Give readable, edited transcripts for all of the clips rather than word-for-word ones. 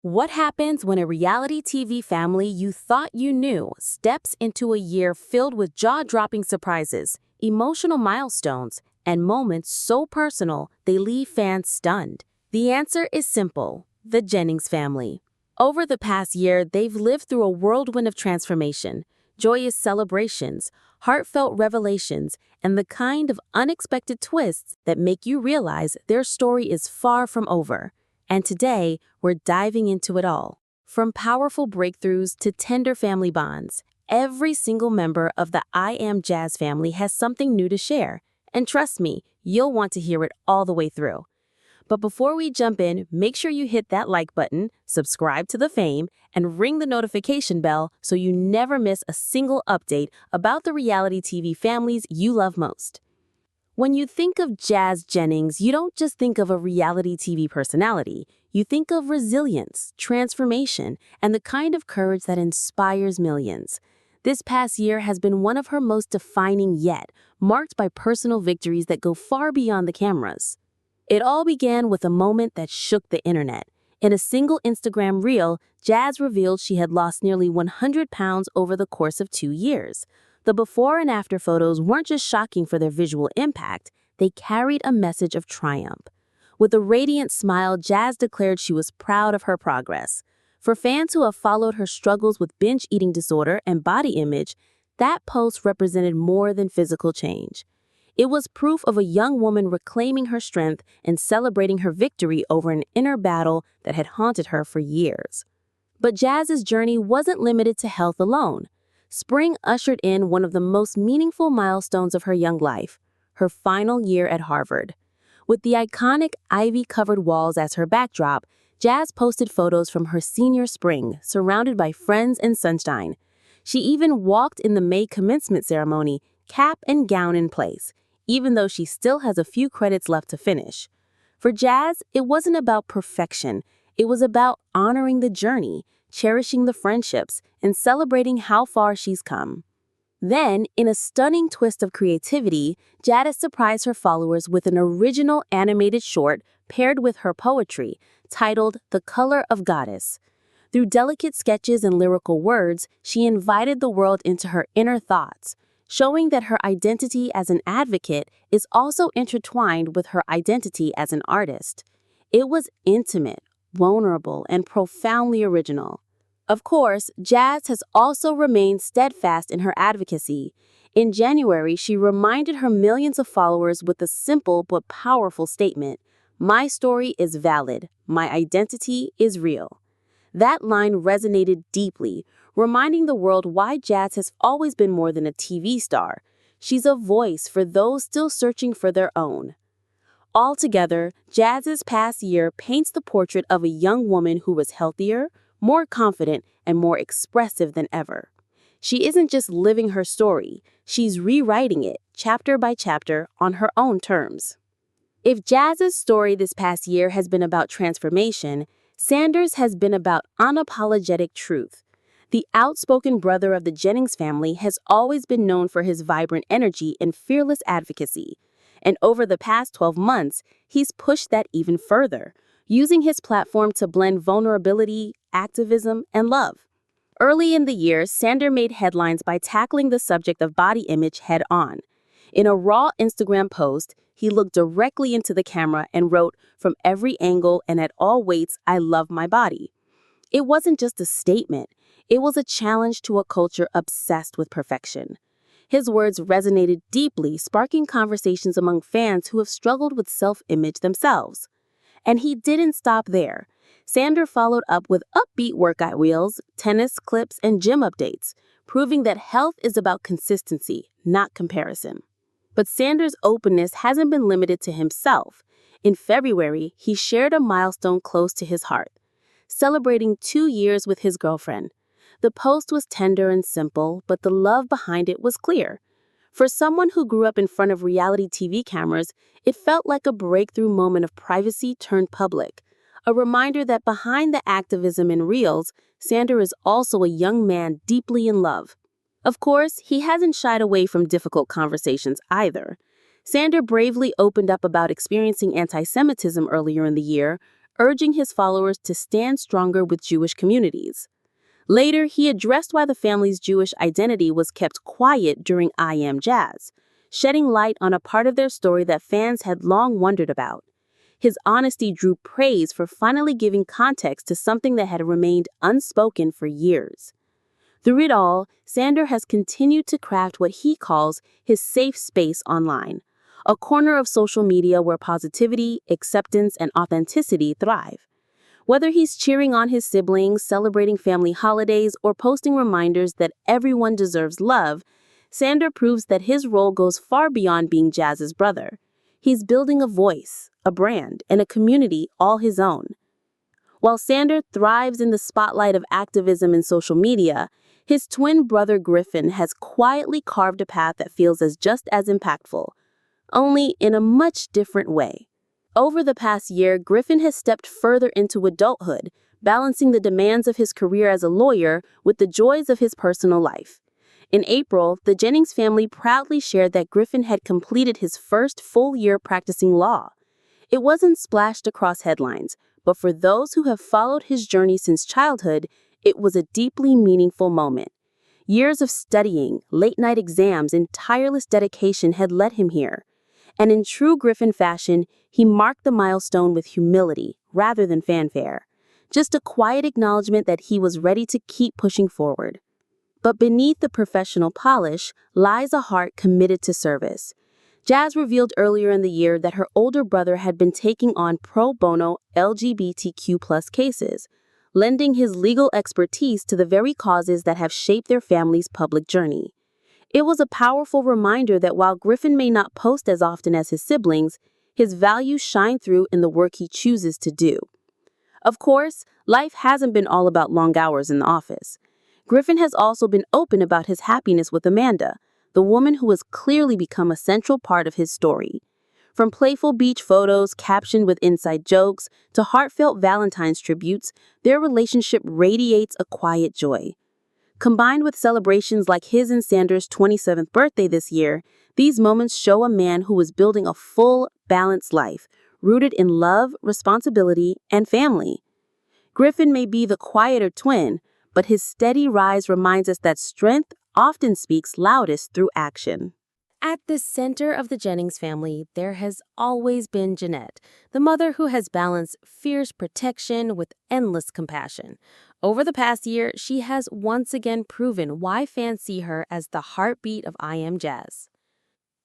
What happens when a reality TV family you thought you knew steps into a year filled with jaw-dropping surprises, emotional milestones, and moments so personal they leave fans stunned? The answer is simple: the Jennings family. Over the past year, they've lived through a whirlwind of transformation, joyous celebrations, heartfelt revelations, and the kind of unexpected twists that make you realize their story is far from over. And today, we're diving into it all. From powerful breakthroughs to tender family bonds, every single member of the I Am Jazz family has something new to share. And trust me, you'll want to hear it all the way through. But before we jump in, make sure you hit that like button, subscribe to the fame, and ring the notification bell so you never miss a single update about the reality TV families you love most. When you think of Jazz Jennings, you don't just think of a reality TV personality. You think of resilience, transformation, and the kind of courage that inspires millions. This past year has been one of her most defining yet, marked by personal victories that go far beyond the cameras. It all began with a moment that shook the internet. In a single Instagram reel, Jazz revealed she had lost nearly 100 pounds over the course of 2 years. The before and after photos weren't just shocking for their visual impact, they carried a message of triumph. With a radiant smile, Jazz declared she was proud of her progress. For fans who have followed her struggles with binge eating disorder and body image, that post represented more than physical change. It was proof of a young woman reclaiming her strength and celebrating her victory over an inner battle that had haunted her for years. But Jazz's journey wasn't limited to health alone. Spring ushered in one of the most meaningful milestones of her young life, her final year at Harvard. With the iconic ivy-covered walls as her backdrop, Jazz posted photos from her senior spring, surrounded by friends and sunshine. She even walked in the May commencement ceremony, cap and gown in place, even though she still has a few credits left to finish. For Jazz, it wasn't about perfection. It was about honoring the journey, cherishing the friendships, and celebrating how far she's come. Then, in a stunning twist of creativity, Jazz surprised her followers with an original animated short paired with her poetry, titled The Color of Goddess. Through delicate sketches and lyrical words, she invited the world into her inner thoughts, showing that her identity as an advocate is also intertwined with her identity as an artist. It was intimate, vulnerable, and profoundly original. Of course, Jazz has also remained steadfast in her advocacy. In January, she reminded her millions of followers with a simple but powerful statement: "My story is valid. My identity is real." That line resonated deeply, reminding the world why Jazz has always been more than a TV star. She's a voice for those still searching for their own. Altogether, Jazz's past year paints the portrait of a young woman who was healthier, more confident, and more expressive than ever. She isn't just living her story, she's rewriting it, chapter by chapter, on her own terms. If Jazz's story this past year has been about transformation, Sanders has been about unapologetic truth. The outspoken brother of the Jennings family has always been known for his vibrant energy and fearless advocacy. And over the past 12 months, he's pushed that even further, using his platform to blend vulnerability, activism, and love. Early in the year, Sanders made headlines by tackling the subject of body image head-on. In a raw Instagram post, he looked directly into the camera and wrote, "From every angle and at all weights, I love my body." It wasn't just a statement. It was a challenge to a culture obsessed with perfection. His words resonated deeply, sparking conversations among fans who have struggled with self-image themselves. And he didn't stop there. Sanders followed up with upbeat workout reels, tennis clips, and gym updates, proving that health is about consistency, not comparison. But Sanders' openness hasn't been limited to himself. In February, he shared a milestone close to his heart, celebrating 2 years with his girlfriend. The post was tender and simple, but the love behind it was clear. For someone who grew up in front of reality TV cameras, it felt like a breakthrough moment of privacy turned public, a reminder that behind the activism in reels, Sanders is also a young man deeply in love. Of course, he hasn't shied away from difficult conversations either. Sanders bravely opened up about experiencing anti-Semitism earlier in the year, urging his followers to stand stronger with Jewish communities. Later, he addressed why the family's Jewish identity was kept quiet during I Am Jazz, shedding light on a part of their story that fans had long wondered about. His honesty drew praise for finally giving context to something that had remained unspoken for years. Through it all, Sander has continued to craft what he calls his safe space online, a corner of social media where positivity, acceptance, and authenticity thrive. Whether he's cheering on his siblings, celebrating family holidays, or posting reminders that everyone deserves love, Sander proves that his role goes far beyond being Jazz's brother. He's building a voice, a brand, and a community all his own. While Sander thrives in the spotlight of activism and social media, his twin brother Griffen has quietly carved a path that feels just as impactful, only in a much different way. Over the past year, Griffen has stepped further into adulthood, balancing the demands of his career as a lawyer with the joys of his personal life. In April, the Jennings family proudly shared that Griffen had completed his first full year practicing law. It wasn't splashed across headlines, but for those who have followed his journey since childhood, it was a deeply meaningful moment. Years of studying, late-night exams, and tireless dedication had led him here. And in true Griffen fashion, he marked the milestone with humility rather than fanfare. Just a quiet acknowledgement that he was ready to keep pushing forward. But beneath the professional polish lies a heart committed to service. Jazz revealed earlier in the year that her older brother had been taking on pro bono LGBTQ+ cases, lending his legal expertise to the very causes that have shaped their family's public journey. It was a powerful reminder that while Griffen may not post as often as his siblings, his values shine through in the work he chooses to do. Of course, life hasn't been all about long hours in the office. Griffen has also been open about his happiness with Amanda, the woman who has clearly become a central part of his story. From playful beach photos captioned with inside jokes to heartfelt Valentine's tributes, their relationship radiates a quiet joy. Combined with celebrations like his and Sander's 27th birthday this year, these moments show a man who is building a full, balanced life, rooted in love, responsibility, and family. Griffen may be the quieter twin, but his steady rise reminds us that strength often speaks loudest through action. At the center of the Jennings family, there has always been Jeanette, the mother who has balanced fierce protection with endless compassion. Over the past year, she has once again proven why fans see her as the heartbeat of I Am Jazz.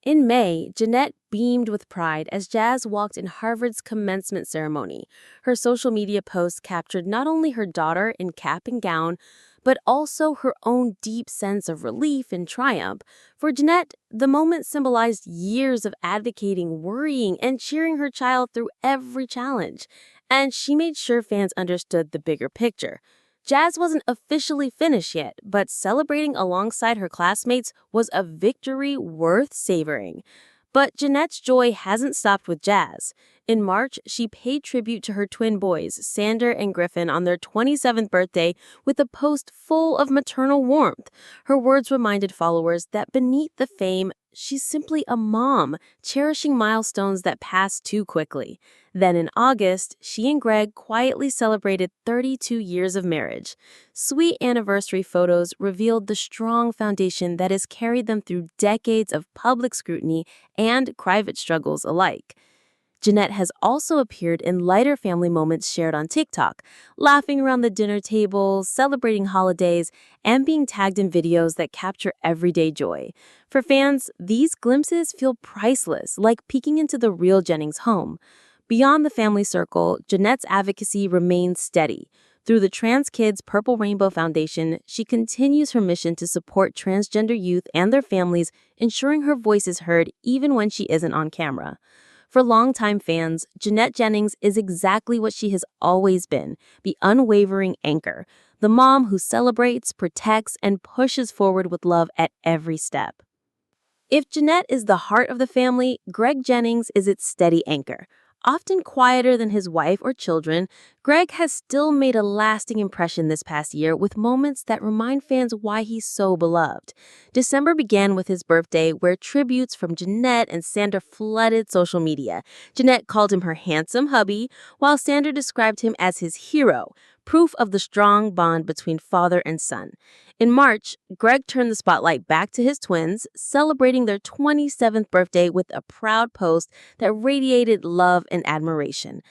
In May, Jeanette beamed with pride as Jazz walked in Harvard's commencement ceremony. Her social media posts captured not only her daughter in cap and gown, but also her own deep sense of relief and triumph. For Jeanette, the moment symbolized years of advocating, worrying, and cheering her child through every challenge. And she made sure fans understood the bigger picture. Jazz wasn't officially finished yet, but celebrating alongside her classmates was a victory worth savoring. But Jeanette's joy hasn't stopped with Jazz. In March, she paid tribute to her twin boys, Sander and Griffen, on their 27th birthday with a post full of maternal warmth. Her words reminded followers that beneath the fame, she's simply a mom, cherishing milestones that pass too quickly. Then in August, she and Greg quietly celebrated 32 years of marriage. Sweet anniversary photos revealed the strong foundation that has carried them through decades of public scrutiny and private struggles alike. Jeanette has also appeared in lighter family moments shared on TikTok, laughing around the dinner table, celebrating holidays, and being tagged in videos that capture everyday joy. For fans, these glimpses feel priceless, like peeking into the real Jennings home. Beyond the family circle, Jeanette's advocacy remains steady. Through the Trans Kids Purple Rainbow Foundation, she continues her mission to support transgender youth and their families, ensuring her voice is heard even when she isn't on camera. For longtime fans, Jeanette Jennings is exactly what she has always been, the unwavering anchor, the mom who celebrates, protects, and pushes forward with love at every step. If Jeanette is the heart of the family, Greg Jennings is its steady anchor. Often quieter than his wife or children, Greg has still made a lasting impression this past year with moments that remind fans why he's so beloved. December began with his birthday, where tributes from Jeanette and Sandra flooded social media. Jeanette called him her handsome hubby, while Sandra described him as his hero, proof of the strong bond between father and son. In March, Greg turned the spotlight back to his twins, celebrating their 27th birthday with a proud post that radiated love and admiration.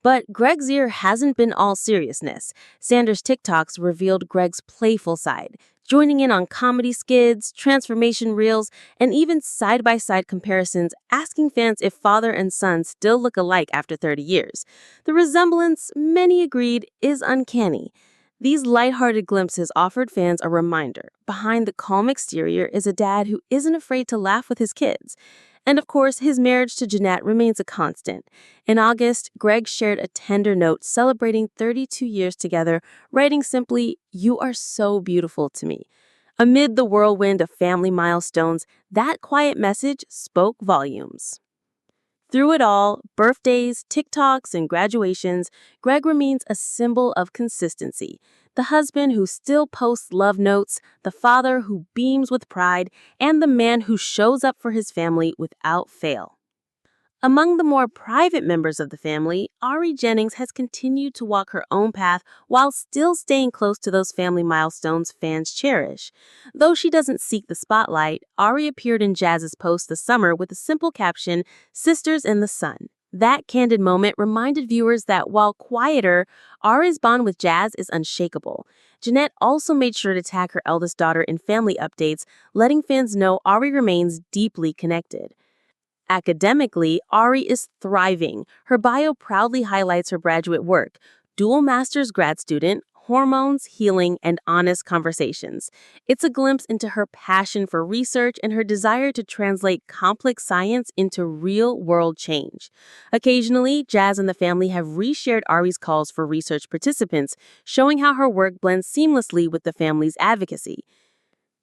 But Greg's year hasn't been all seriousness. Sandra's TikToks revealed Greg's playful side, joining in on comedy skids, transformation reels, and even side-by-side comparisons, asking fans if father and son still look alike after 30 years. The resemblance, many agreed, is uncanny. These lighthearted glimpses offered fans a reminder. Behind the calm exterior is a dad who isn't afraid to laugh with his kids. And of course, his marriage to Jeanette remains a constant. In August, Greg shared a tender note celebrating 32 years together, writing simply, "You are so beautiful to me." Amid the whirlwind of family milestones, that quiet message spoke volumes. Through it all, birthdays, TikToks, and graduations, Greg remains a symbol of consistency. The husband who still posts love notes, the father who beams with pride, and the man who shows up for his family without fail. Among the more private members of the family, Jennings has continued to walk her own path while still staying close to those family milestones fans cherish. Though she doesn't seek the spotlight, appeared in Jazz's post this summer with a simple caption, "Sisters in the Sun." That candid moment reminded viewers that while quieter, Ari's bond with Jazz is unshakable. Jeanette also made sure to tag her eldest daughter in family updates, letting fans know Ari remains deeply connected. Academically, Ari is thriving. Her bio proudly highlights her graduate work, dual master's grad student, hormones, healing, and honest conversations. It's a glimpse into her passion for research and her desire to translate complex science into real-world change. Occasionally, Jazz and the family have reshared Ari's calls for research participants, showing how her work blends seamlessly with the family's advocacy.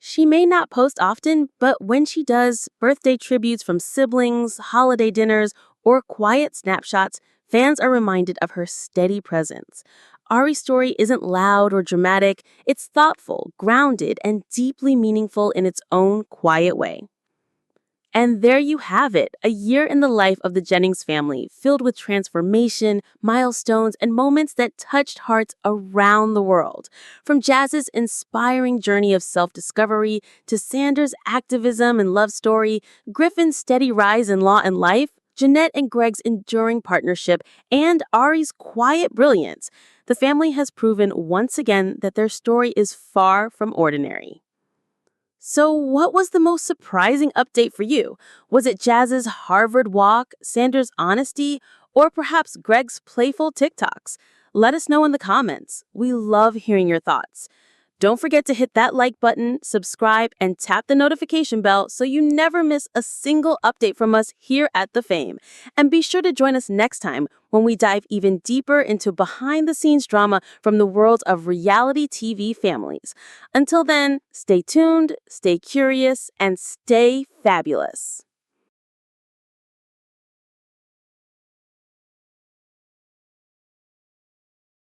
She may not post often, but when she does, birthday tributes from siblings, holiday dinners, or quiet snapshots, fans are reminded of her steady presence. Ari's story isn't loud or dramatic, it's thoughtful, grounded, and deeply meaningful in its own quiet way. And there you have it, a year in the life of the Jennings family, filled with transformation, milestones, and moments that touched hearts around the world. From Jazz's inspiring journey of self-discovery to Sandra's activism and love story, Griffen's steady rise in law and life, Jeanette and Greg's enduring partnership, and Ari's quiet brilliance, the family has proven once again that their story is far from ordinary. So what was the most surprising update for you? Was it Jazz's Harvard walk, Sandra's honesty, or perhaps Greg's playful TikToks? Let us know in the comments. We love hearing your thoughts. Don't forget to hit that like button, subscribe, and tap the notification bell so you never miss a single update from us here at The Fame. And be sure to join us next time when we dive even deeper into behind-the-scenes drama from the world of reality TV families. Until then, stay tuned, stay curious, and stay fabulous.